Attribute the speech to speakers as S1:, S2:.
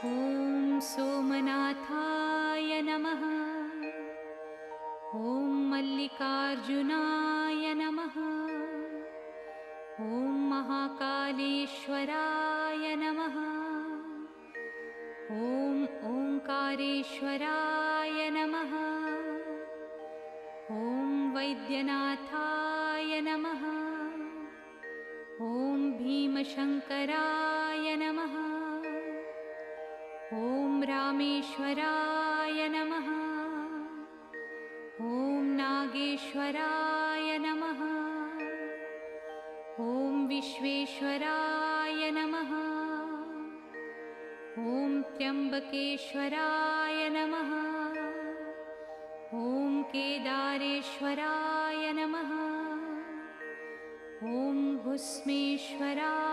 S1: ॐ सोमनाथाय नमः। ॐ मल्लिकार्जुनाय नमः। ॐ महाकालेश्वराय नमः। ॐ ओंकारेश्वराय नमः। ॐ वैद्यनाथाय नमः। ॐ भीमशङ्कराय नमः। ॐ रामेश्वराय नमः। ॐ नागेश्वराय नमः। ॐ विश्वेश्वराय नमः। ॐ त्र्यम्बकेश्वराय नमः। ॐ केदारेश्वराय नमः। ॐ भुस्मेश्वराय